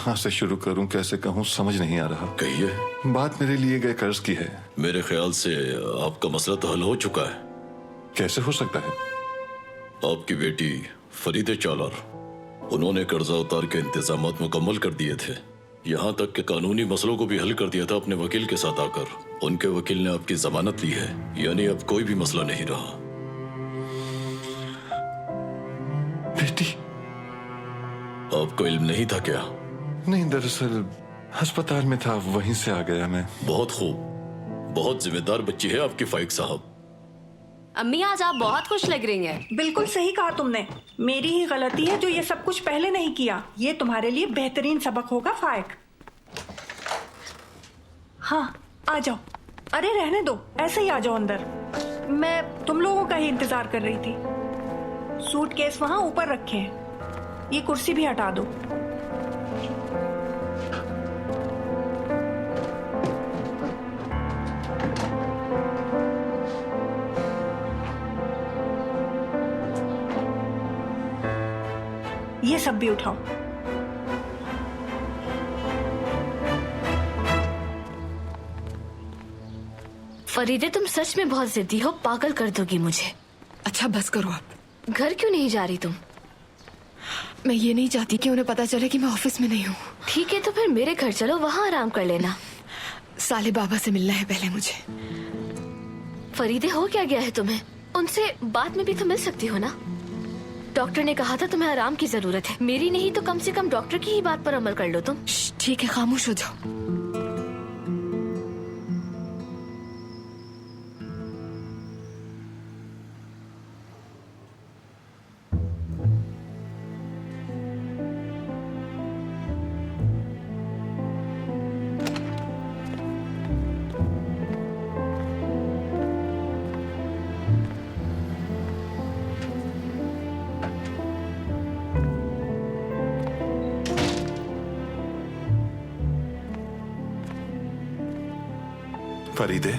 कहाँ से शुरू करूं, कैसे कहूं, समझ नहीं आ रहा। कहिए। बात मेरे लिए गए कर्ज की है। मेरे ख्याल से आपका मसला तो हल हो चुका है। कैसे हो सकता है? आपकी बेटी फरीदे चालार, उन्होंने कर्जा उतार के इंतजामात मुकम्मल कर दिए थे। यहाँ तक कि कानूनी मसलों को भी हल कर दिया था अपने वकील के साथ आकर। उनके वकील ने आपकी जमानत ली है, यानी अब कोई भी मसला नहीं रहा। बेटी? आपको इल्म नहीं था क्या? नहीं, दरअसल अस्पताल में था, वहीं से आ गया मैं। बहुत खूब, बहुत जिम्मेदार बच्ची है आपकी फाइक साहब। अम्मी आज आप बहुत खुश लग रही हैं। बिल्कुल सही कहा तुमने। मेरी ही गलती है जो ये सब कुछ पहले नहीं किया। ये तुम्हारे लिए बेहतरीन सबक होगा फाइक। हाँ, आ जाओ। अरे रहने दो, ऐसे ही आ जाओ अंदर। मैं तुम लोगों का ही इंतजार कर रही थी। सूटकेस वहां ऊपर रखे हैं, ये कुर्सी भी हटा दो। ये सब भी उठाओ। फरीदे तुम सच में बहुत जिद्दी हो, पागल कर दोगी मुझे। अच्छा बस करो आप। घर क्यों नहीं जा रही तुम? मैं ये नहीं चाहती कि उन्हें पता चले कि मैं ऑफिस में नहीं हूँ। ठीक है तो फिर मेरे घर चलो, वहाँ आराम कर लेना। साले बाबा से मिलना है पहले मुझे। फरीदे हो क्या गया है तुम्हें? उनसे बाद में भी तो मिल सकती हो ना। डॉक्टर ने कहा था तुम्हें आराम की जरूरत है, मेरी नहीं तो कम से कम डॉक्टर की ही बात पर अमल कर लो तुम। ठीक है, खामोश हो जाओ। फरीदे,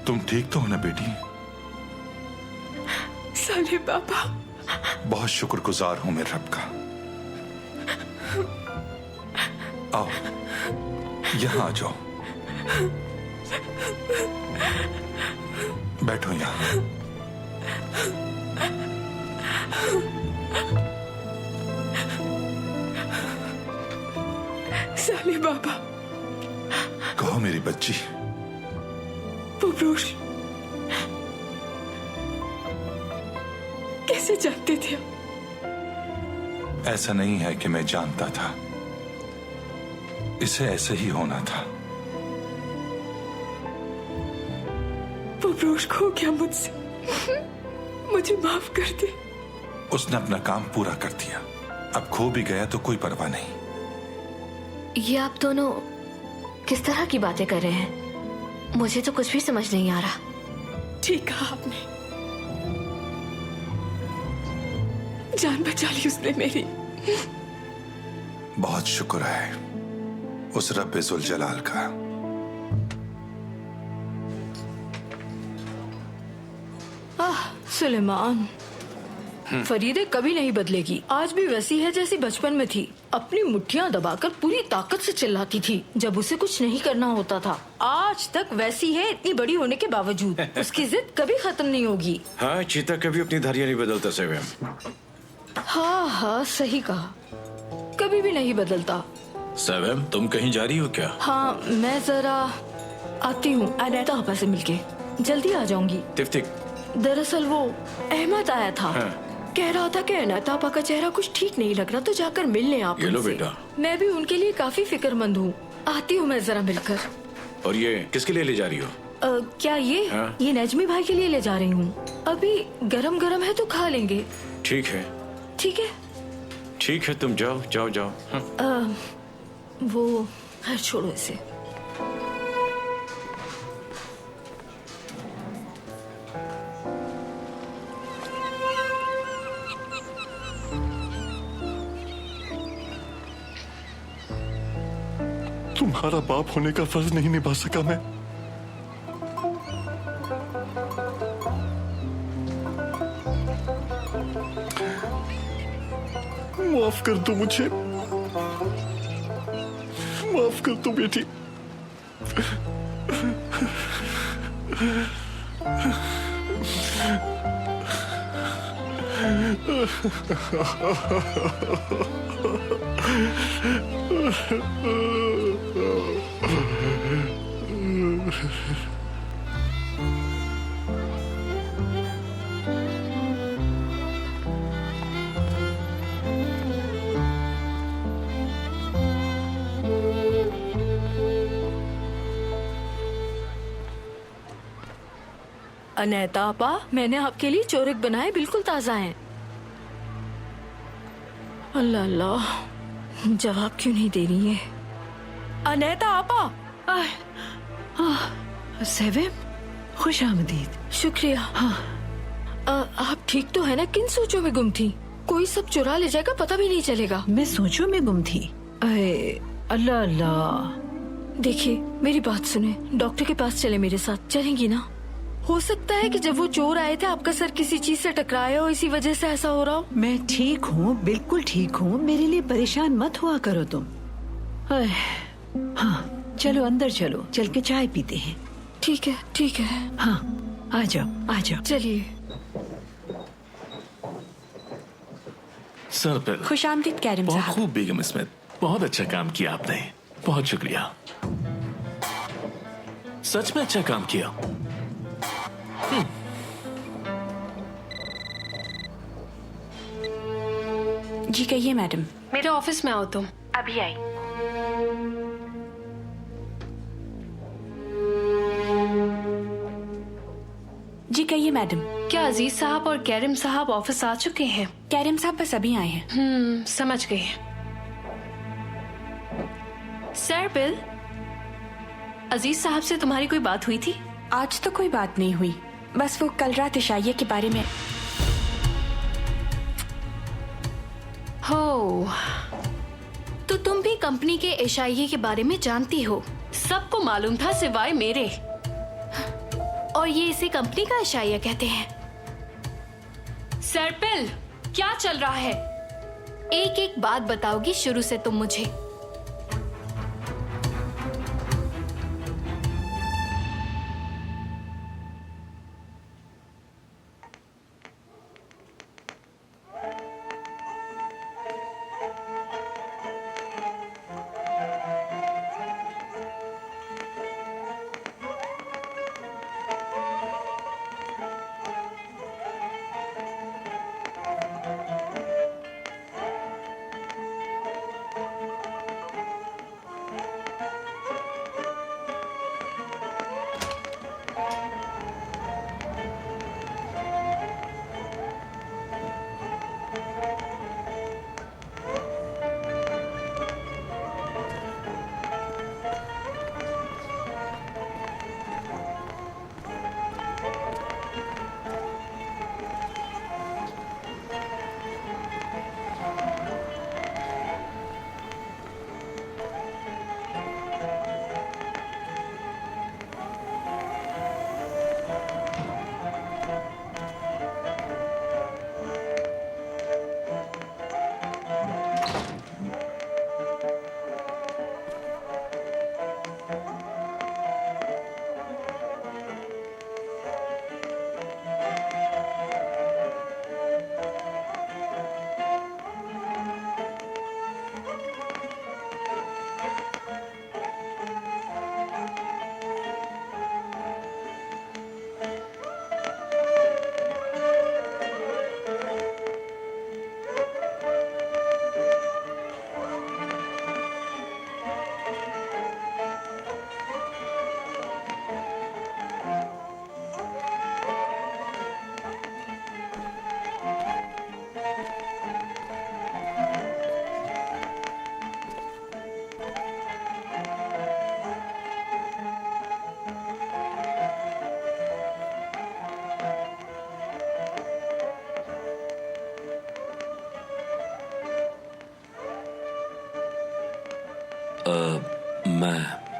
तुम ठीक तो हो ना बेटी? साले बाबा, बहुत शुक्रगुजार हूं मेरे रब का। आओ, यहां आ जाओ, बैठो यहां। साले बाबा। कहो मेरी बच्ची। पुरुष कैसे जानते थे आप? ऐसा नहीं है कि मैं जानता था, इसे ऐसे ही होना था। पुरुष खो गया मुझसे, मुझे माफ कर दे। उसने अपना काम पूरा कर दिया, अब खो भी गया तो कोई परवाह नहीं। ये आप दोनों किस तरह की बातें कर रहे हैं? मुझे तो कुछ भी समझ नहीं आ रहा। ठीक कहा आपने, जान बचा ली उसने मेरी। बहुत शुक्र है उस रब्बे जुल जलाल का। सुलेमान, फरीदे कभी नहीं बदलेगी। आज भी वैसी है जैसी बचपन में थी। अपनी मुट्ठियां दबाकर पूरी ताकत से चिल्लाती थी जब उसे कुछ नहीं करना होता था। आज तक वैसी है, इतनी बड़ी होने के बावजूद। उसकी जिद कभी खत्म नहीं होगी। हाँ, चीता कभी अपनी धारियां नहीं बदलता सेवेम। हाँ हाँ, सही कहा, कभी भी नहीं बदलता। सेवेम, तुम कहीं जा रही हो क्या? हाँ, मैं जरा आती हूँ अनैता आपा से मिलके, जल्दी आ जाऊंगी। तिफ्तिक। दरअसल वो अहमद आया था। हाँ। कह रहा था कि अनाता आपा का चेहरा कुछ ठीक नहीं लग रहा, तो जाकर मिल लें आप ये लो उनसे। बेटा। मैं भी उनके लिए काफी फिक्रमंद हूँ। आती हूँ मैं जरा मिलकर। और ये किसके लिए ले जा रही हो? क्या ये? हाँ? ये नजमी भाई के लिए ले जा रही हूँ। अभी गरम गरम है तो खा लेंगे। ठीक है, ठीक है। ठीक है, तुम जाओ जाओ जाओ। हाँ। वो छोड़ो इसे। तुम्हारा बाप होने का फर्ज नहीं निभा सका मैं। माफ कर दो मुझे, माफ कर दो बेटी। अनैता आपा, मैंने आपके लिए चोरक बनाए, बिल्कुल ताजा हैं। अल्लाह अल्लाह, जवाब क्यों नहीं दे रही है? अनैता आपा। सेवेम, खुश आमदीद। शुक्रिया। हाँ। आप ठीक तो है ना? किन सोचों में गुम थी? कोई सब चुरा ले जाएगा, पता भी नहीं चलेगा। मैं सोचों में गुम थी। अरे अल्लाह अल्लाह। देखिए मेरी बात सुने, डॉक्टर के पास चले मेरे साथ, चलेंगी ना? हो सकता है कि जब वो चोर आए थे आपका सर किसी चीज से टकराया हो, इसी वजह से ऐसा हो रहा हो। मैं ठीक हूँ, बिल्कुल ठीक हूँ, मेरे लिए परेशान मत हुआ करो तुम। हाँ चलो अंदर चलो, चल के चाय पीते हैं। ठीक है ठीक है। हाँ आ जाओ आ जाओ। चलिए। सर पे खुश आमदीद कैरम बहुत साहब। खूब बेगम स्मिथ, बहुत अच्छा काम किया आपने, बहुत शुक्रिया, सच में अच्छा काम किया। जी कहिए मैडम। मेरे ऑफिस में आओ तुम। अभी आई। जी कहिए मैडम। क्या अजीज साहब और कैरम साहब ऑफिस आ चुके हैं? कैरम साहब बस अभी आए हैं। समझ गए। सर बिल, अजीज साहब से तुम्हारी कोई बात हुई थी? आज तो कोई बात नहीं हुई, बस वो कल रात इशाइया के बारे में। हो, तो तुम भी कंपनी के इशाइये के बारे में जानती हो? सबको मालूम था सिवाय मेरे। और ये इसे कंपनी का इशाइया कहते हैं। सरपिल, क्या चल रहा है? एक एक बात बताओगी शुरू से तुम मुझे। मैं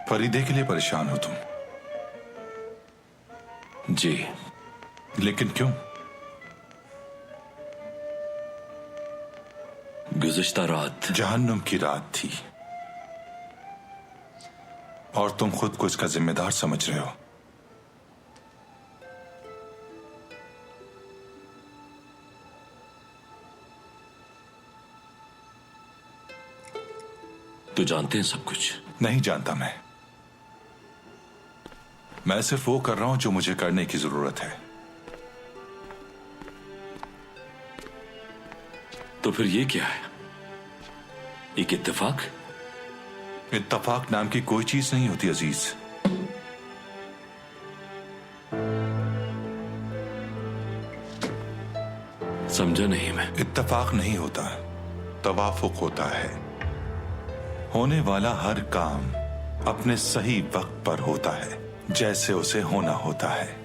फरीदे के लिए परेशान हो तुम? जी। लेकिन क्यों? गुज़िश्ता रात जहन्नुम की रात थी और तुम खुद को इसका जिम्मेदार समझ रहे हो। तो जानते हैं सब कुछ? नहीं जानता मैं सिर्फ वो कर रहा हूं जो मुझे करने की जरूरत है। तो फिर ये क्या है? एक इत्तेफाक? इत्तेफाक नाम की कोई चीज नहीं होती अजीज। समझा नहीं मैं। इत्तेफाक नहीं होता, तवाफुक होता है। होने वाला हर काम अपने सही वक्त पर होता है, जैसे उसे होना होता है।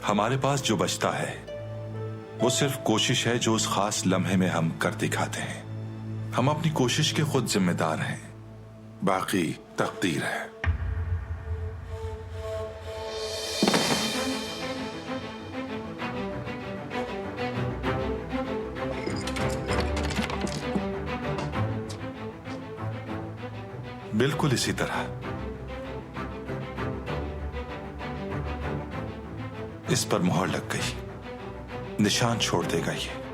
हमारे पास जो बचता है वो सिर्फ कोशिश है जो उस खास लम्हे में हम कर दिखाते हैं। हम अपनी कोशिश के खुद जिम्मेदार हैं, बाकी तकदीर है। बिल्कुल इसी तरह इस पर मोहर लग गई, निशान छोड़ देगा ये।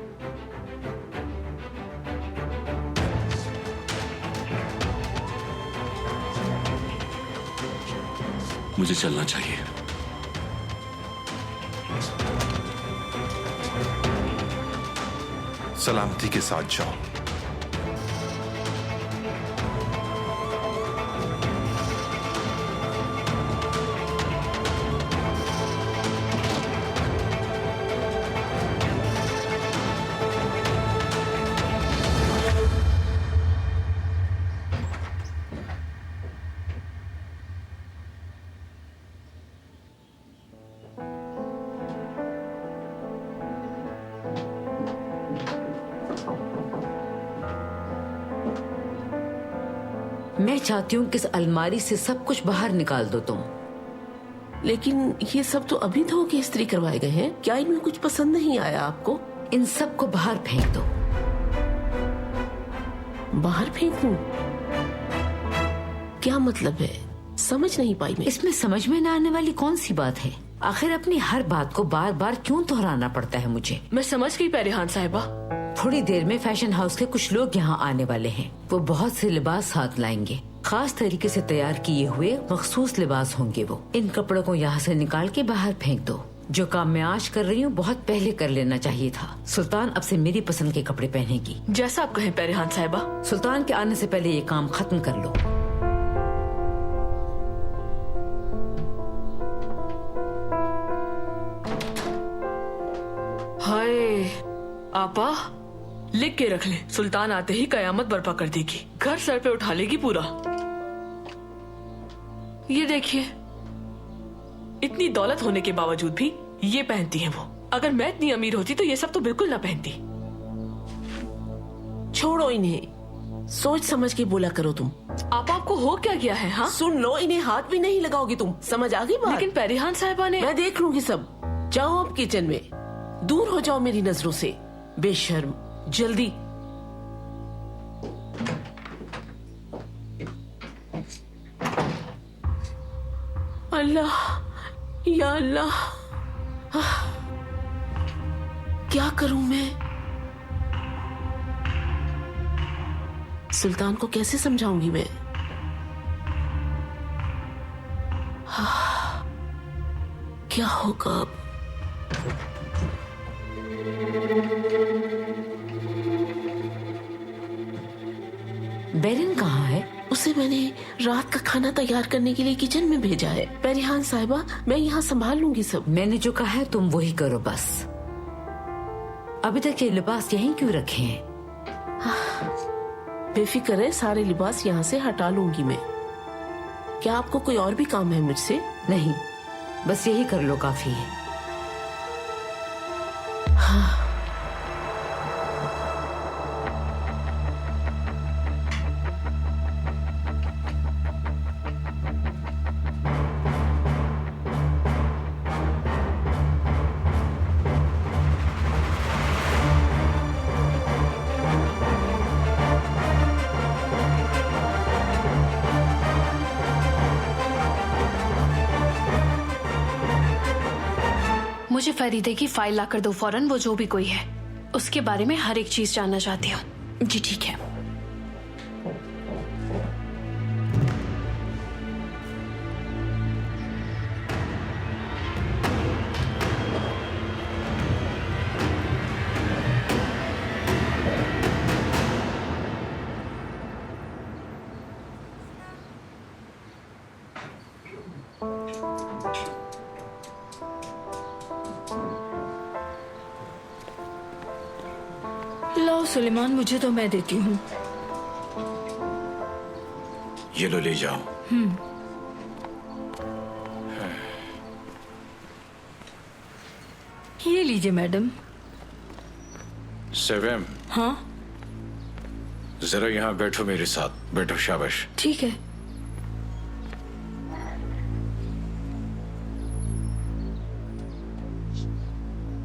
मुझे चलना चाहिए। सलामती के साथ जाओ। मैं चाहती हूँ कि इस अलमारी से सब कुछ बाहर निकाल दो तुम। लेकिन ये सब तो अभी धो के इस्त्री करवाए गए हैं, क्या इनमें कुछ पसंद नहीं आया आपको? इन सब को बाहर फेंक दो। बाहर फेंक दूं? क्या मतलब है, समझ नहीं पाई मैं। इसमें समझ में न आने वाली कौन सी बात है? आखिर अपनी हर बात को बार बार क्यों दोहराना पड़ता है मुझे? मैं समझ गई परिहान साहिबा। थोड़ी देर में फैशन हाउस के कुछ लोग यहाँ आने वाले हैं। वो बहुत से लिबास साथ लाएंगे, खास तरीके से तैयार किए हुए मखसूस लिबास होंगे। वो इन कपड़ों को यहाँ से निकाल के बाहर फेंक दो। जो काम मैं आज कर रही हूँ बहुत पहले कर लेना चाहिए था। सुल्तान अब से मेरी पसंद के कपड़े पहनेगी। जैसा आप कहें परिहान साहिबा। सुल्तान के आने से पहले ये काम खत्म कर लो। हाय आपा, लिख के रख ले, सुल्तान आते ही कयामत बर्पा कर देगी, घर सर पे उठा लेगी पूरा। ये देखिए, इतनी दौलत होने के बावजूद भी ये पहनती हैं वो। अगर मैं इतनी अमीर होती तो ये सब तो बिल्कुल ना पहनती। छोड़ो इन्हें, सोच समझ के बोला करो तुम। आपको हो क्या गया है? हाँ सुन लो, इन्हें हाथ भी नहीं लगाओगी तुम, समझ आ गई बात? लेकिन परिहान साहिबा ने। मैं देख लूंगी सब। जाओ अब किचन में, दूर हो जाओ मेरी नजरों से, बेशर्म। जल्दी। अल्लाह, या अल्लाह, क्या करूं मैं? सुल्तान को कैसे समझाऊंगी मैं? क्या होगा अब? बेरन कहाँ है? उसे मैंने रात का खाना तैयार करने के लिए किचन में भेजा है। परिहान साहिबा, मैं यहाँ संभाल लूंगी सब। मैंने जो कहा है तुम वही करो बस। अभी तक ये लिबास यहीं क्यों रखे हैं? बेफिक्र है, सारे लिबास यहाँ से हटा लूंगी मैं। क्या आपको कोई और भी काम है मुझसे? नहीं, बस यही कर लो, काफी है। हाँ। मुझे फरीदे की फाइल लाकर दो फौरन, वो जो भी कोई है उसके बारे में हर एक चीज जानना चाहती हूँ। जी ठीक है। लाओ सुलेमान, मुझे तो मैं देती हूँ। ये लो, ले जाओ। ये लीजिए मैडम। सेवेम, हाँ जरा यहाँ बैठो मेरे साथ। बैठो, शाबाश। ठीक है।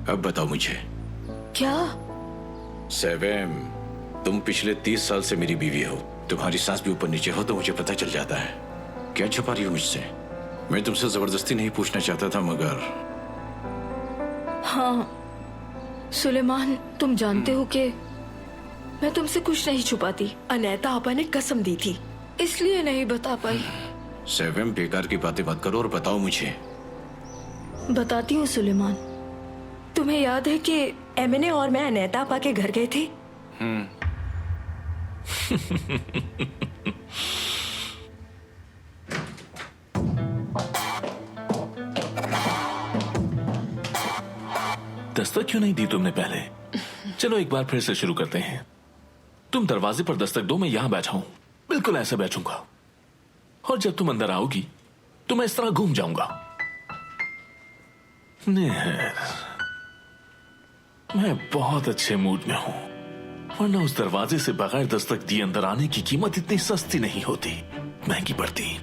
अब बताओ मुझे। क्या? सेवेम, तुम पिछले 30 साल से मेरी बीवी हो। तुम्हारी सांस भी ऊपर नीचे हो तो मुझे पता चल जाता है। क्या छुपा रही हो मुझसे? मैं तुमसे जबरदस्ती नहीं पूछना चाहता था, मगर हाँ सुलेमान, तुम जानते हो कि मैं तुमसे कुछ नहीं छुपाती। अनैता आपा ने कसम दी थी, इसलिए नहीं बता पाई। सेवेम, बेकार की बातें मत करो और बताओ मुझे। बताती हूँ सुलेमान। तुम्हें याद है कि एमएनए और मैं अनैता आपा के घर गए थे? दस्तक क्यों नहीं दी तुमने पहले? चलो एक बार फिर से शुरू करते हैं। तुम दरवाजे पर दस्तक दो, मैं यहां बैठा हूं, बिल्कुल ऐसे बैठूंगा, और जब तुम अंदर आओगी तो मैं इस तरह घूम जाऊंगा। नेहर, मैं बहुत अच्छे मूड में हूं, वरना उस दरवाजे से बगैर दस्तक दिए अंदर आने की कीमत इतनी सस्ती नहीं होती, महंगी पड़ती।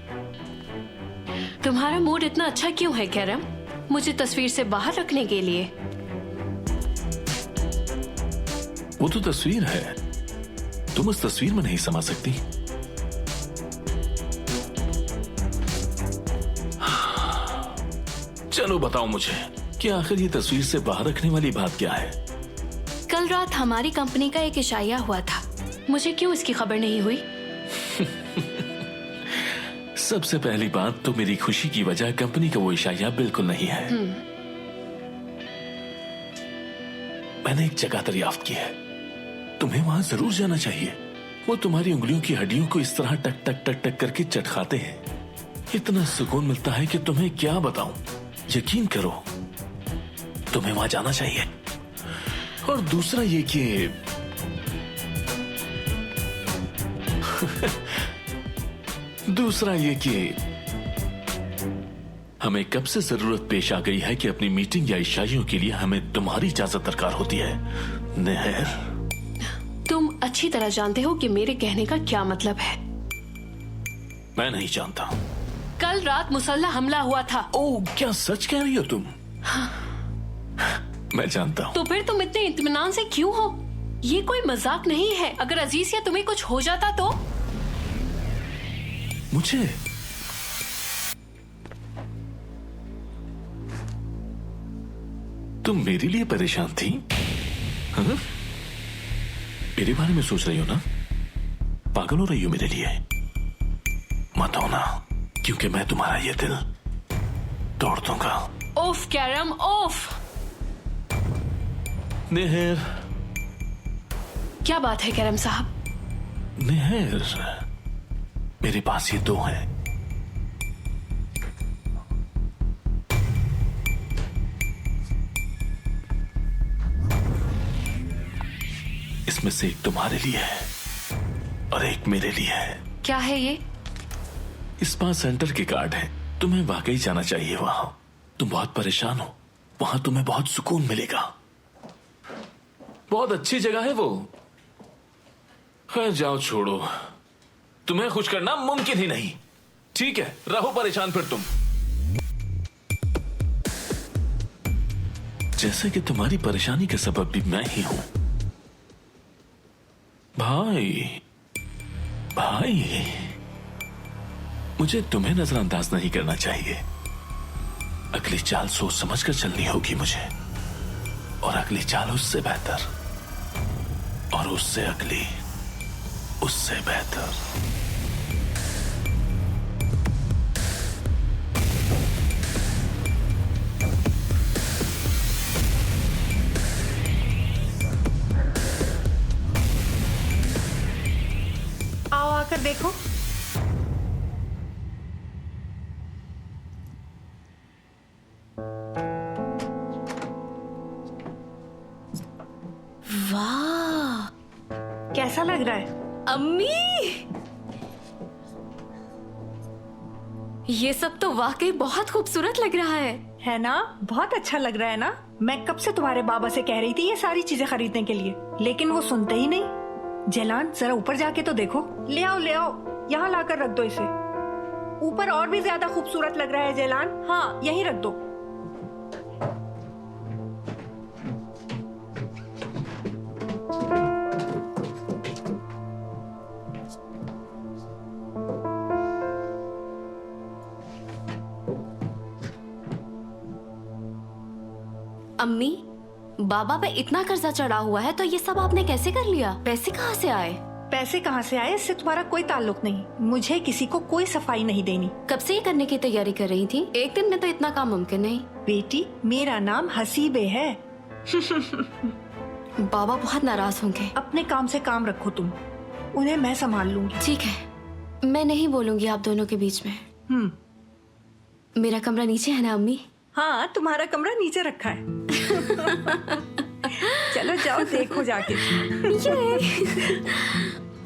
तुम्हारा मूड इतना अच्छा क्यों है कैरम? मुझे तस्वीर से बाहर रखने के लिए? वो तो तस्वीर है, तुम उस तस्वीर में नहीं समा सकती। चलो बताओ मुझे कि आखिर ये तस्वीर से बाहर रखने वाली बात क्या है? कल रात हमारी कंपनी का एक इशाया हुआ था, मुझे क्यों इसकी खबर नहीं हुई? सबसे पहली बात तो मेरी खुशी की वजह कंपनी का वो इशाया बिल्कुल नहीं है। मैंने एक जगह दरियाफ्त की है, तुम्हें वहां जरूर जाना चाहिए। वो तुम्हारी उंगलियों की हड्डियों को इस तरह टक टक टक टक करके चटखाते हैं, इतना सुकून मिलता है कि तुम्हें क्या बताऊं। यकीन करो, तुम्हें वहां जाना चाहिए। और दूसरा ये कि दूसरा ये कि हमें कब से जरूरत पेश आ गई है कि अपनी मीटिंग या इशाइयों के लिए हमें तुम्हारी इजाजत दरकार होती है। नेहर, तुम अच्छी तरह जानते हो कि मेरे कहने का क्या मतलब है। मैं नहीं जानता। कल रात मुसल्ला हमला हुआ था। ओह, क्या सच कह रही हो तुम? हाँ। मैं जानता हूँ। तो फिर तुम इतने इत्मीनान से क्यों हो? ये कोई मजाक नहीं है। अगर अजीज या तुम्हें कुछ हो जाता तो? मुझे तुम मेरे लिए परेशान थी? हाँ? मेरे बारे में सोच रही हो ना? पागल हो रही हो मेरे लिए? मत होना, क्योंकि मैं तुम्हारा ये दिल तोड़ दूंगा। ओफ कैरम, ओफ। नेहर, क्या बात है कैरम साहब? नेहर, मेरे पास ये दो हैं। इसमें से एक तुम्हारे लिए है और एक मेरे लिए है। क्या है ये? स्पा सेंटर के कार्ड है। तुम्हें वाकई जाना चाहिए वहां। तुम बहुत परेशान हो, वहां तुम्हें बहुत सुकून मिलेगा। बहुत अच्छी जगह है वो। खैर जाओ, छोड़ो, तुम्हें खुश करना मुमकिन ही नहीं। ठीक है, रहो परेशान फिर तुम। जैसे कि तुम्हारी परेशानी का सबब भी मैं ही हूं। भाई मुझे तुम्हें नजरअंदाज नहीं करना चाहिए। अगली चाल सोच समझ कर चलनी होगी मुझे, और अगली चाल उससे बेहतर, और उससे अगली उससे बेहतर। आओ आकर देखो। वाह, कैसा लग रहा है? अम्मी, ये सब तो वाकई बहुत खूबसूरत लग रहा है ना? बहुत अच्छा लग रहा है ना? मैं कब से तुम्हारे बाबा से कह रही थी ये सारी चीजें खरीदने के लिए, लेकिन वो सुनते ही नहीं। जैलान, जरा ऊपर जाके तो देखो। ले आओ ले आओ, यहाँ लाकर रख दो इसे। ऊपर और भी ज्यादा खूबसूरत लग रहा है जैलान। हाँ, यहीं रख दो। अम्मी, बाबा पे इतना कर्जा चढ़ा हुआ है तो ये सब आपने कैसे कर लिया? पैसे कहाँ से आए? पैसे कहाँ से आए इससे तुम्हारा कोई ताल्लुक नहीं। मुझे किसी को कोई सफाई नहीं देनी। कब से ये करने की तैयारी कर रही थी? एक दिन में तो इतना काम मुमकिन नहीं। बेटी, मेरा नाम हसीबे है। बाबा बहुत नाराज होंगे। अपने काम से काम रखो तुम, उन्हें मैं संभाल लूंगी। ठीक है, मैं नहीं बोलूंगी आप दोनों के बीच में। मेरा कमरा नीचे है ना अम्मी? हाँ, तुम्हारा कमरा नीचे रखा है। चलो जाओ देखो जाके।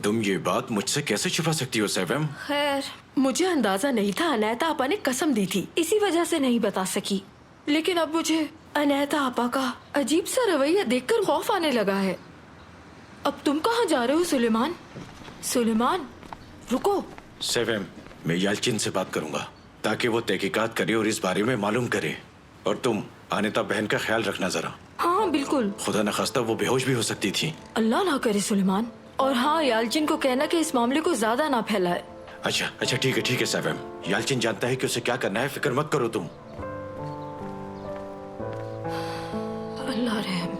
तुम ये बात मुझसे कैसे छुपा सकती हो सैवम? खैर, मुझे अंदाजा नहीं था। अनैता आपा ने कसम दी थी, इसी वजह से नहीं बता सकी। लेकिन अब मुझे अनैता आपा का अजीब सा रवैया देखकर खौफ आने लगा है। अब तुम कहाँ जा रहे हो सुलेमान? सुलेमान, रुको। सैवम, मैं यालचिन से बात करूंगा ताकि वो तहकीकात करे और इस बारे में मालूम करे। और तुम अनिता बहन का ख्याल रखना जरा। हाँ बिल्कुल। खुदा न खास्ता वो बेहोश भी हो सकती थी। अल्लाह ना करे सुलेमान। और हाँ, यालचिन को कहना कि इस मामले को ज्यादा ना फैलाए। अच्छा ठीक है सैवम। यालचिन जानता है कि उसे क्या करना है, फिक्र मत करो तुम। अल्लाह रहम।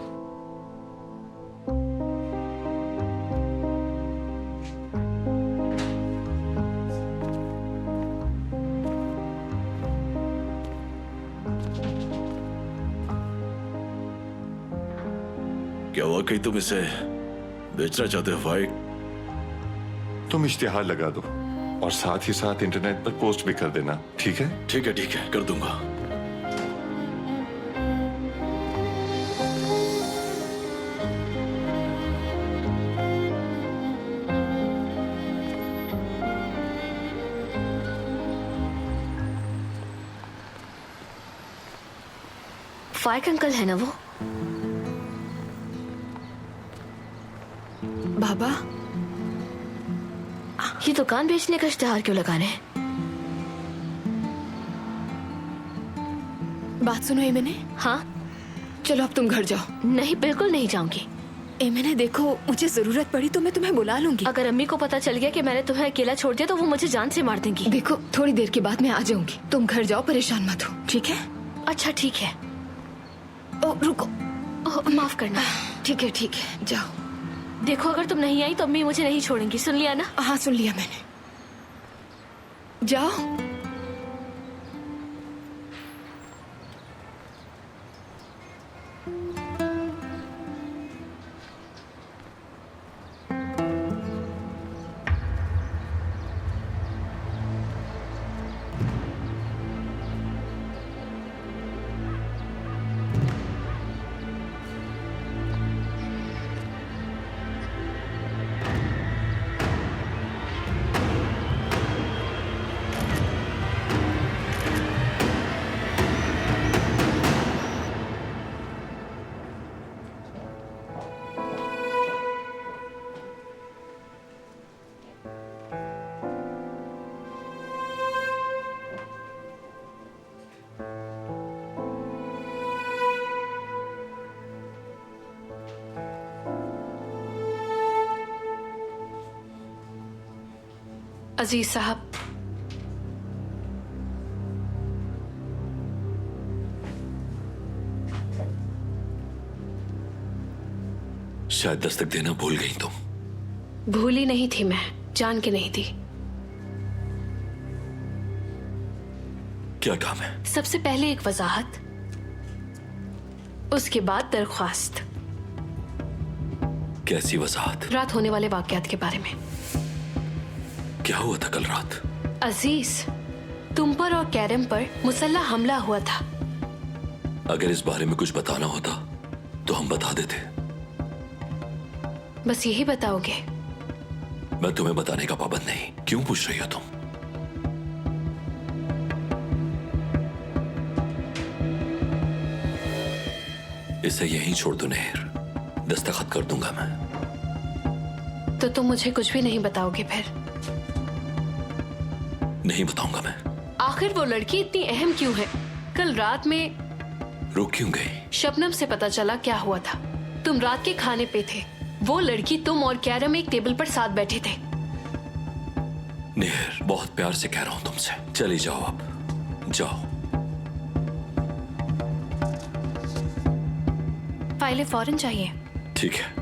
क्या वाकई तुम इसे बेचना चाहते हो फाइक? तुम इश्तिहार लगा दो और साथ ही साथ इंटरनेट पर पोस्ट भी कर देना, ठीक है? ठीक है, कर दूंगा। फाइक अंकल है ना वो? बाबा, ये दुकान बेचने का इश्तिहार क्यों लगाने हैं? बात सुनो एमएनए। हाँ, चलो अब तुम घर जाओ। नहीं, बिल्कुल नहीं जाऊंगी। एमएनए देखो, मुझे जरूरत पड़ी तो मैं तुम्हें बुला लूंगी। अगर अम्मी को पता चल गया कि मैंने तुम्हें अकेला छोड़ दिया तो वो मुझे जान से मार देंगी। देखो, थोड़ी देर के बाद मैं आ जाऊंगी। तुम घर जाओ, परेशान मत हो, ठीक है? अच्छा ठीक है। ओ रुको, माफ करना। ठीक है जाओ। देखो, अगर तुम नहीं आई तो अम्मी मुझे नहीं छोड़ेंगी, सुन लिया ना? हाँ सुन लिया मैंने। जाओ। अजीज साहब, शायद दस्तक देना भूल गई तुम। भूली नहीं थी मैं, जान के नहीं थी। क्या काम है? सबसे पहले एक वजाहत, उसके बाद दरख्वास्त। कैसी वजाहत? रात होने वाले वाकयात के बारे में। क्या हुआ था कल रात? अजीज, तुम पर और कैरम पर मुसल्ला हमला हुआ था। अगर इस बारे में कुछ बताना होता तो हम बता देते। बस यही बताओगे? मैं तुम्हें बताने का पाबंद नहीं। क्यों पूछ रही हो तुम? इसे यहीं छोड़ दो नेहर, दस्तखत कर दूंगा मैं। तो तुम मुझे कुछ भी नहीं बताओगे फिर? नहीं बताऊंगा मैं। आखिर वो लड़की इतनी अहम क्यों है? कल रात में रुक क्यों गई? शबनम से पता चला क्या हुआ था। तुम रात के खाने पे थे, वो लड़की, तुम और कैरम एक टेबल पर साथ बैठे थे। नेहर, बहुत प्यार से कह रहा हूं तुमसे, चली जाओ अब, जाओ। फाइलें फौरन चाहिए। ठीक है।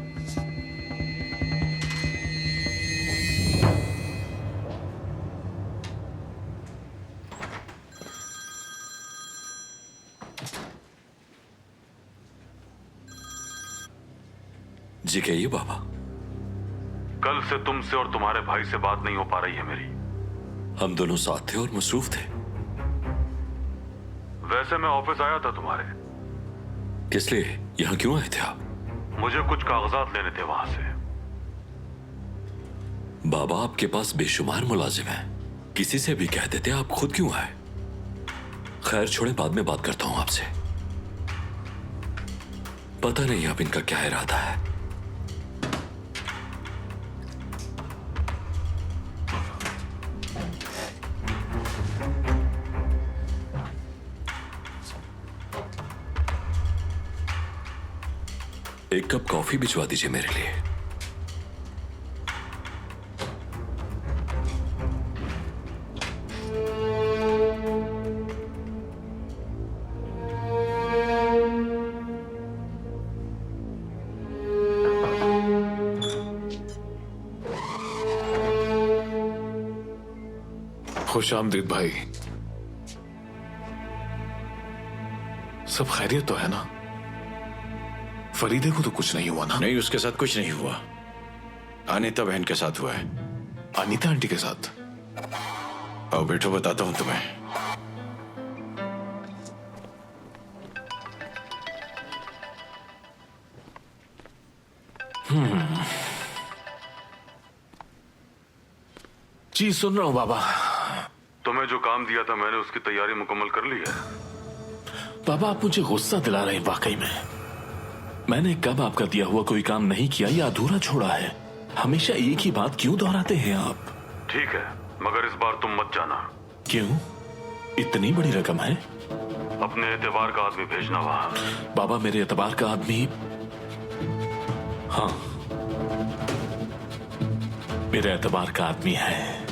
जी कहिए बाबा। कल से तुमसे और तुम्हारे भाई से बात नहीं हो पा रही है मेरी। हम दोनों साथ थे और मसरूफ थे। वैसे मैं ऑफिस आया था तुम्हारे। किस लिए? यहाँ क्यों आए थे आप? मुझे कुछ कागजात लेने थे वहां से। बाबा, आपके पास बेशुमार मुलाजिम हैं, किसी से भी कह देते, आप खुद क्यों आए? खैर छोड़े, बाद में बात करता हूं आपसे। पता नहीं अब इनका क्या इरादा है। एक कप कॉफी भिजवा दीजिए मेरे लिए। खुश आमदीद भाई। सब खैरियत तो है ना? फरीदे को तो कुछ नहीं हुआ ना? नहीं, उसके साथ कुछ नहीं हुआ। अनीता बहन के साथ हुआ है। अनीता आंटी के साथ? आओ बैठो, बताता हूं तुम्हें। जी सुन रहा हूं बाबा। तुम्हें जो काम दिया था मैंने उसकी तैयारी मुकम्मल कर ली है। बाबा, आप मुझे गुस्सा दिला रहे हैं। वाकई में मैंने कब आपका दिया हुआ कोई काम नहीं किया या अधूरा छोड़ा है? हमेशा एक ही बात क्यों दोहराते हैं आप? ठीक है, मगर इस बार तुम मत जाना। क्यों? इतनी बड़ी रकम है? अपने एतबार का आदमी भेजना वहां। बाबा, मेरे एतबार का आदमी? हाँ, मेरे एतबार का आदमी है।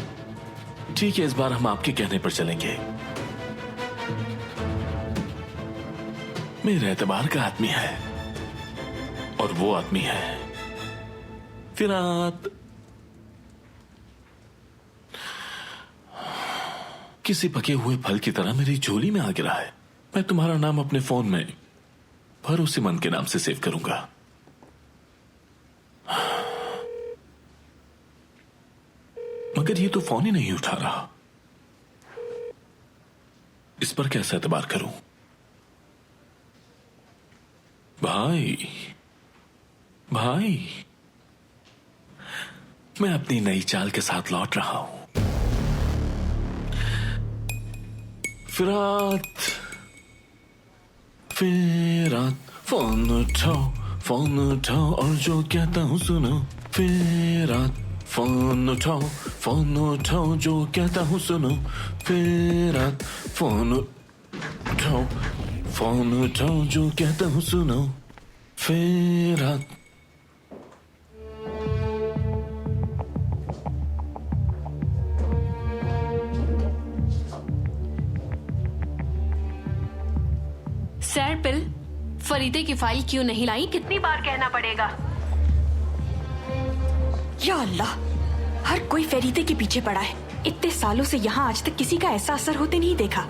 ठीक है, इस बार हम आपके कहने पर चलेंगे। मेरे एतबार का आदमी है और वो आदमी है फिरात। किसी पके हुए फल की तरह मेरी झोली में आ गिरा है। मैं तुम्हारा नाम अपने फोन में भरोसेमंद के नाम से सेव करूंगा। मगर ये तो फोन ही नहीं उठा रहा। इस पर कैसे एतबार करूं? भाई भाई, मैं अपनी नई चाल के साथ लौट रहा हूं। फिरात फिरात, फोन उठाओ और जो कहता हूं सुनो। फिरात, फोन उठाओ जो कहता हूं सुनो। फिरात, फोन उठाओ जो कहता हूं सुनो। फिरात। सैर पिल, फरीदे की फाइल क्यों नहीं लाई? कितनी बार कहना पड़ेगा? या अल्लाह, हर कोई फरीदे के पीछे पड़ा है। इतने सालों से यहाँ आज तक किसी का ऐसा असर होते नहीं देखा।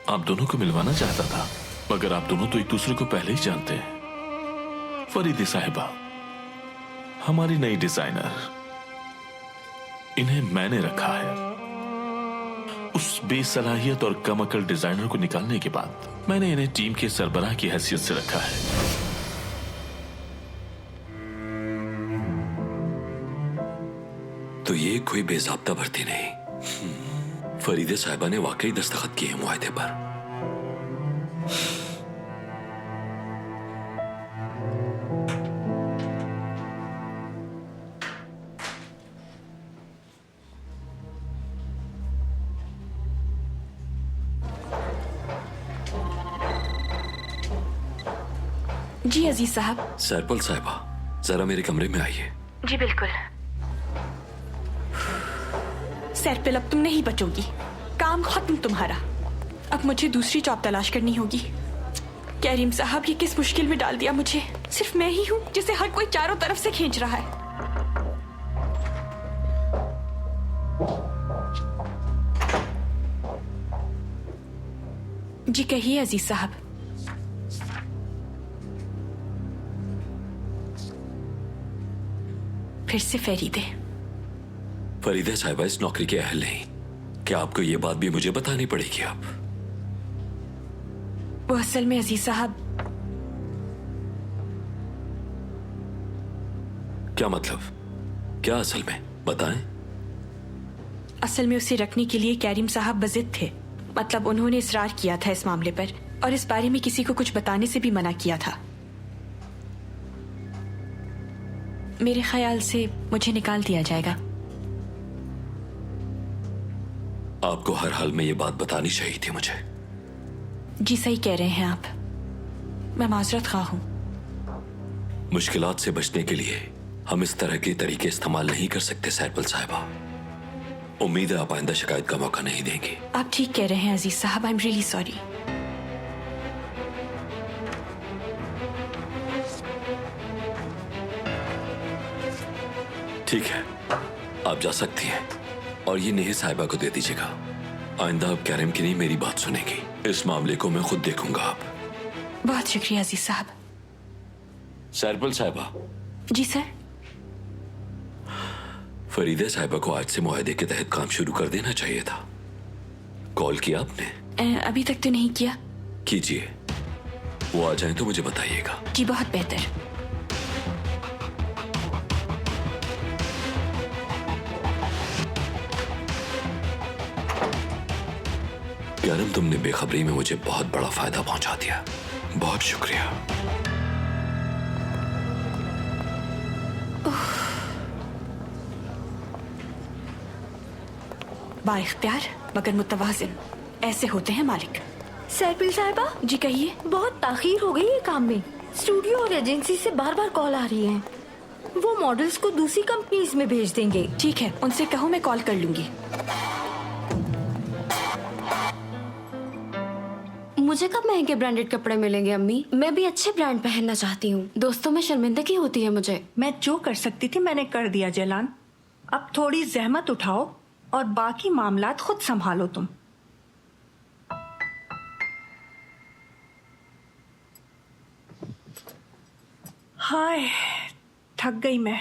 आप दोनों को मिलवाना चाहता था, मगर आप दोनों तो एक दूसरे को पहले ही जानते हैं। फरीदी साहिबा हमारी नई डिजाइनर, इन्हें मैंने रखा है। उस बेसलाहियत और कम अकल डिजाइनर को निकालने के बाद मैंने इन्हें टीम के सरबराह की हैसियत से रखा है। तो ये कोई बेजाब्ता भर्ती नहीं। फरीदे साहिबा ने वाकई दस्तखत किए हैं मुआहदे पर। जी अजीज साहब। सरपल साहिबा, जरा मेरे कमरे में आइए। जी बिल्कुल। सरपल, अब तुम नहीं बचोगी। काम खत्म तुम्हारा। अब मुझे दूसरी जॉब तलाश करनी होगी। करीम साहब, ये किस मुश्किल में डाल दिया मुझे। सिर्फ मैं ही हूँ जिसे हर कोई चारों तरफ से खींच रहा है। जी कहिए अजीज साहब। फिर से फरीदे। फरीदे साहिबा इस नौकरी के अहल नहीं। क्या आपको ये बात भी मुझे बतानी पड़ेगी? आप वो असल में अजीज साहब। क्या मतलब? क्या असल में? बताएं। असल में उसे रखने के लिए करीम साहब बजिद थे। मतलब उन्होंने इसरार किया था इस मामले पर, और इस बारे में किसी को कुछ बताने से भी मना किया था। मेरे ख्याल से मुझे निकाल दिया जाएगा। आपको हर हाल में ये बात बतानी चाहिए थी मुझे। जी सही कह रहे हैं आप। मैं माजरत खा हूं। मुश्किलात से बचने के लिए हम इस तरह के तरीके इस्तेमाल नहीं कर सकते सरपल साहिबा। उम्मीद है आप आइंदा शिकायत का मौका नहीं देंगे। आप ठीक कह रहे हैं अजीज साहब। I am really sorry. ठीक है, आप जा सकती हैं। और ये नेहा साहिबा को दे दीजिएगा। आइंदा आप कैरम की नहीं मेरी बात सुनेंगी। इस मामले को मैं खुद देखूंगा। आप बहुत शुक्रिया अजीज साहब। सरपल साहिबा। जी सर। फरीदे साहिबा को आज से मुआहदे के तहत काम शुरू कर देना चाहिए था। कॉल किया आपने? अभी तक तो नहीं किया। कीजिए। वो आ जाए तो मुझे बताइएगा। जी बहुत बेहतर। कैरम, तुमने बेखबरी में मुझे बहुत बड़ा फायदा पहुंचा दिया। बहुत शुक्रिया। बाइख्तियार मगर मुतवाजिन, ऐसे होते हैं मालिक। सरपिल साहिबा। जी कहिए। बहुत ताखीर हो गई है काम में। स्टूडियो और एजेंसी से बार बार कॉल आ रही है। वो मॉडल्स को दूसरी कंपनीज में भेज देंगे। ठीक है, उनसे कहो मैं कॉल कर लूंगी। मुझे कब महंगे ब्रांडेड कपड़े मिलेंगे अम्मी? मैं भी अच्छे ब्रांड पहनना चाहती हूँ। दोस्तों में शर्मिंदगी होती है मुझे। मैं जो कर सकती थी मैंने कर दिया जलान। अब थोड़ी जहमत उठाओ और बाकी मामलात खुद संभालो तुम। हाय, थक गई मैं।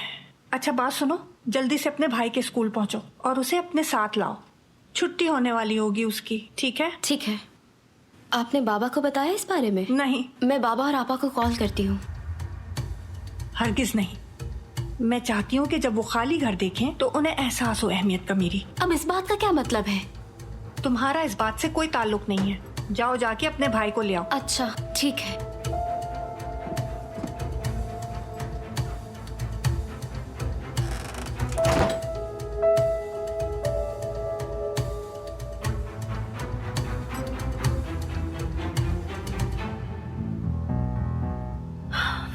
अच्छा बात सुनो, जल्दी से अपने भाई के स्कूल पहुंचो और उसे अपने साथ लाओ। छुट्टी होने वाली होगी उसकी। ठीक है? ठीक है। आपने बाबा को बताया इस बारे में? नहीं। मैं बाबा और आपा को कॉल करती हूँ। हरगिज नहीं। मैं चाहती हूँ कि जब वो खाली घर देखें तो उन्हें एहसास हो अहमियत का मेरी। अब इस बात का क्या मतलब है? तुम्हारा इस बात से कोई ताल्लुक नहीं है। जाओ जाके अपने भाई को ले आओ। अच्छा ठीक है।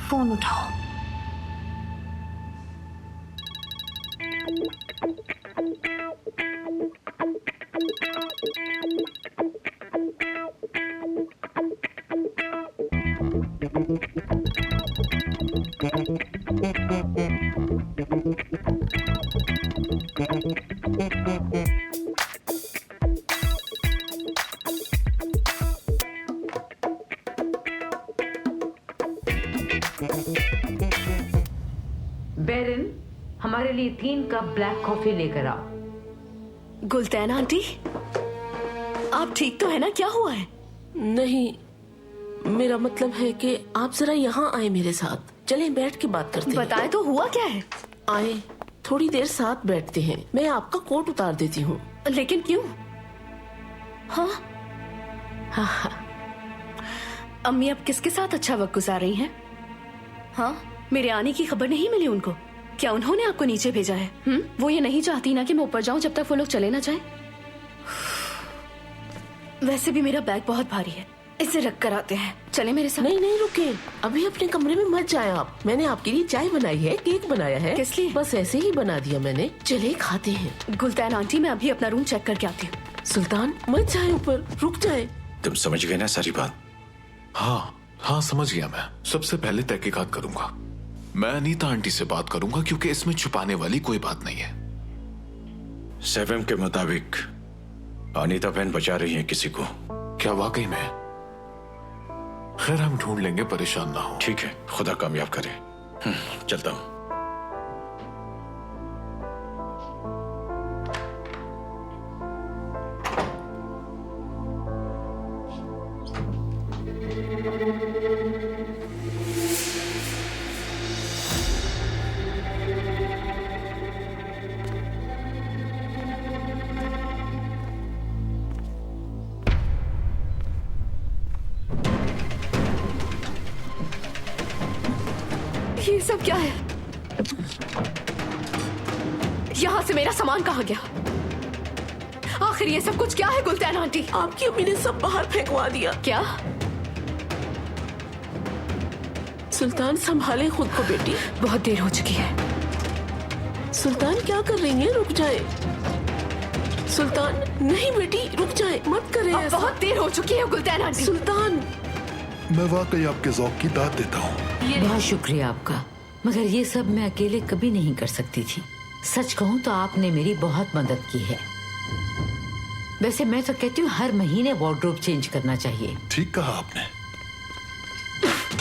फोन उठाओ। बेरिन, हमारे लिए 3 कप ब्लैक कॉफी लेकर आओ। गुलतैन आंटी, आप ठीक तो है ना? क्या हुआ है? नहीं, मेरा मतलब है कि आप जरा यहाँ आए मेरे साथ। चले बैठ के बात करते हैं। बताए तो हुआ क्या है? आए, थोड़ी देर साथ बैठते हैं। मैं आपका कोट उतार देती हूँ। लेकिन क्यों? हाँ हाँ। अम्मी अब किसके साथ अच्छा वक्त गुजार रही हैं? हाँ, मेरे आने की खबर नहीं मिली उनको। क्या उन्होंने आपको नीचे भेजा है? वो ये नहीं चाहती ना कि मैं ऊपर जाऊं जब तक वो लोग चले ना जाएं। वैसे भी मेरा बैग बहुत भारी है, इसे रख कर आते हैं। चले मेरे साथ। नहीं नहीं, रुके, अभी अपने कमरे में मत जाए आप। मैंने आपके लिए चाय बनाई है, केक बनाया है। किस लिए? बस ऐसे ही बना दिया मैंने। चले खाते हैं। गुलतैन आंटी, मैं अभी अपना रूम चेक करके आती हूँ। सुल्तान मत जाए ऊपर, रुक जाए। तुम समझ गए ना सारी बात? हाँ हाँ समझ गया। मैं सबसे पहले तहकीकात करूंगा। मैं अनीता आंटी से बात करूंगा क्योंकि इसमें छुपाने वाली कोई बात नहीं है। सेवेम के मुताबिक अनीता बहन बचा रही है किसी को। क्या वाकई में? खैर हम ढूंढ लेंगे, परेशान ना हो। ठीक है, खुदा कामयाब करे। चलता हूँ। ये सब क्या है? यहाँ से मेरा सामान कहाँ गया? आखिर ये सब कुछ क्या है गुलतैन आंटी? आपकी अम्मी ने सब बाहर फेंकवा दिया। क्या? सुल्तान संभाले खुद को बेटी। बहुत देर हो चुकी है। सुल्तान क्या कर रही है? रुक जाए सुल्तान। नहीं बेटी, रुक जाए, मत करे ऐसा। बहुत देर हो चुकी है गुलतैन आंटी। सुल्तान, मैं वाकई आपके ज़ौक की दाद देता हूँ। बहुत शुक्रिया आपका, मगर ये सब मैं अकेले कभी नहीं कर सकती थी। सच कहूँ तो आपने मेरी बहुत मदद की है। वैसे मैं तो कहती हूँ हर महीने वार्डरोब चेंज करना चाहिए। ठीक कहा आपने।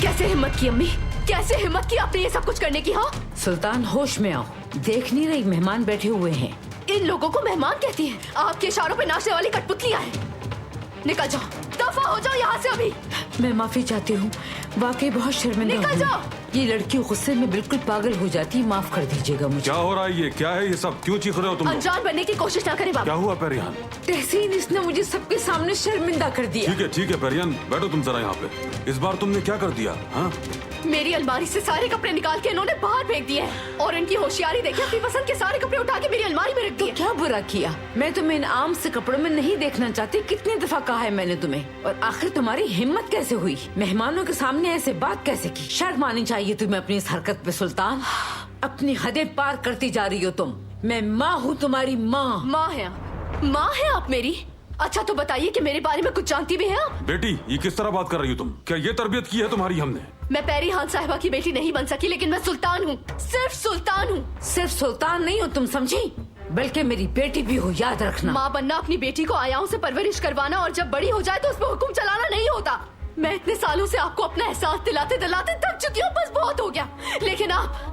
कैसे हिम्मत की अम्मी? कैसे हिम्मत की आपने ये सब कुछ करने की? हाँ सुल्तान, होश में आओ। देख नहीं रही मेहमान बैठे हुए हैं। इन लोगों को मेहमान कहती है? आपके इशारों पे नाचने वाली कठपुतलियां हैं। निकल जाओ, दफा हो जाओ यहाँ से अभी। मैं माफी चाहती हूँ, वाकई बहुत शर्मिंदा निकल जाओ। ये लड़की गुस्से में बिल्कुल पागल हो जाती है, माफ कर दीजिएगा मुझे। क्या हो रहा है? ये क्या है? ये सब क्यों चीख रहे हो तुम? अनजान बनने की कोशिश ना करें बाबा। क्या हुआ पेरियान? तहसीन, इसने मुझे सबके सामने शर्मिंदा कर दिया। ठीक है पेरियान, बैठो तुम जरा यहाँ पे। इस बार तुमने क्या कर दिया? हाँ, मेरी अलमारी से सारे कपड़े निकाल के इन्होंने बाहर फेंक दिए हैं और इनकी होशियारी देखिए, अपनी पसंद के सारे कपड़े उठा के मेरी अलमारी में रख दिए। क्या बुरा किया? मैं तुम्हें इन आम से कपड़ों में नहीं देखना चाहती। कितनी दफा कहा है मैंने तुम्हें। और आखिर तुम्हारी हिम्मत कैसे हुई? मेहमानों के सामने ऐसे बात कैसे की? शर्म आनी चाहिए तुम्हें अपनी इस हरकत पे सुल्तान। अपनी हदें पार करती जा रही हो तुम। मैं माँ हूँ, तुम्हारी माँ। माँ है आप मेरी? अच्छा तो बताइए कि मेरे बारे में कुछ जानती भी है आप? बेटी ये किस तरह बात कर रही हो तुम? क्या ये तरबियत की है तुम्हारी हमने? मैं पेरिहान साहिबा की बेटी नहीं बन सकी, लेकिन मैं सुल्तान हूँ, सिर्फ सुल्तान हूँ। सिर्फ सुल्तान नहीं हो तुम, समझी? बल्कि मेरी बेटी भी हो, याद रखना। माँ बनना अपनी बेटी को आयाओं से परवरिश करवाना और जब बड़ी हो जाए तो उस पर हुक्म चलाना नहीं होता। मैं इतने सालों से आपको अपना एहसास दिलाते दिलाते थक चुकी हूँ, बस बहुत हो गया। लेकिन आप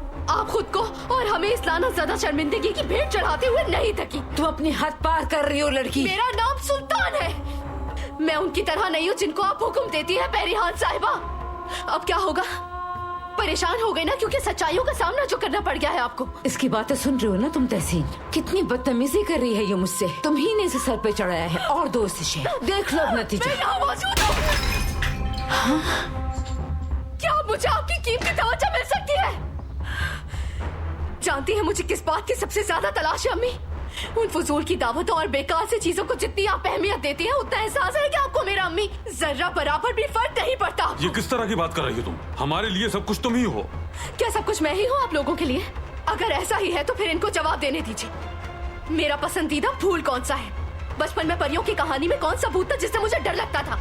खुद को और हमें इस लानत ज़्यादा शर्मिंदगी की भेंट चढ़ाते हुए नहीं थकी। तुम अपनी हद पार कर रही हो लड़की। मेरा नाम सुल्तान है। मैं उनकी तरह नहीं हूँ जिनको आप हुक्म देती है पेरिहान साहिबा। अब क्या होगा? परेशान हो गए ना क्योंकि सच्चाइयों का सामना जो करना पड़ गया है आपको। इसकी बातें सुन रहे हो ना तुम तहसीन? कितनी बदतमीजी कर रही है ये मुझसे। तुम ही ने इसे सर पे चढ़ाया है और दो इसे देख लो नतीजा। मैं यहाँ मौजूद हूँ। क्या मुझे आपकी कीमती तवज्जो मिल सकती है? जानती है मुझे किस बात की सबसे ज्यादा तलाश है अम्मी? उन फजूल की दावतों और बेकार से चीजों को जितनी आप अहमियत देती हैं उतना एहसास है कि आपको मेरा अम्मी जर्रा बराबर भी फर्क नहीं पड़ता। ये किस तरह की बात कर रही हो तुम? हमारे लिए सब कुछ तुम ही हो। क्या सब कुछ मैं ही हूँ आप लोगों के लिए? अगर ऐसा ही है तो फिर इनको जवाब देने दीजिए। मेरा पसंदीदा फूल कौन सा है? बचपन में परियों की कहानी में कौन सा भूत था जिससे मुझे डर लगता था?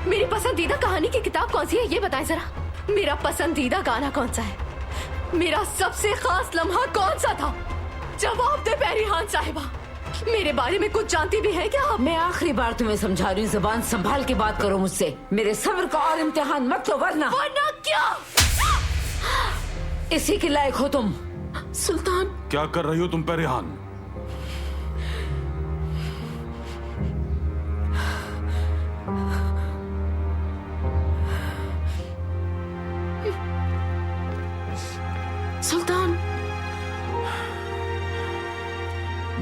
मेरी पसंदीदा कहानी की किताब कौन सी है ये बताएं जरा। मेरा पसंदीदा गाना कौन सा है? मेरा सबसे खास लम्हा कौन सा था? जवाब दे पेरिहान साहिबा। मेरे बारे में कुछ जानती भी है क्या आप? मैं आखिरी बार तुम्हें समझा रही हूँ, जुबान संभाल के बात करो मुझसे। मेरे सब्र का और इम्तिहान मत लो वरना क्या इसी के लायक हो तुम। सुल्तान क्या कर रही हो तुम पेरिहान? सुल्तान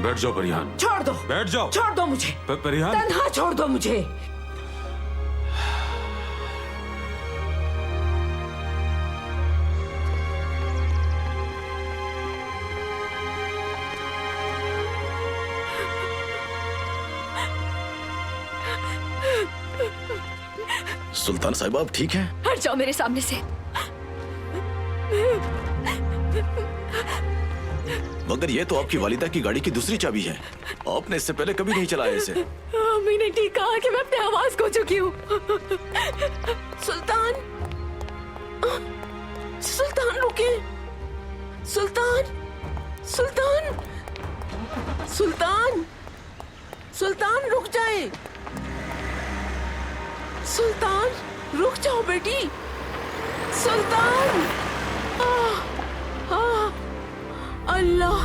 बैठ जाओ पेरिहान। छोड़ दो, बैठ जाओ। छोड़ दो मुझे पेरिहान। तन्हा छोड़ दो मुझे। सुल्तान साहिबा आप ठीक हैं? हट जाओ मेरे सामने से। मगर ये तो आपकी वालिदा की गाड़ी की दूसरी चाबी है। आपने इससे पहले कभी नहीं चलाया इसे। अम्मी ने ठीक कहा कि मैं अपने आवाज खो चुकी हूँ। सुल्तान सुल्तान रुके। सुल्तान सुल्तान सुल्तान सुल्तान रुक जाए। सुल्तान रुक जाओ बेटी। सुल्तान अल्लाह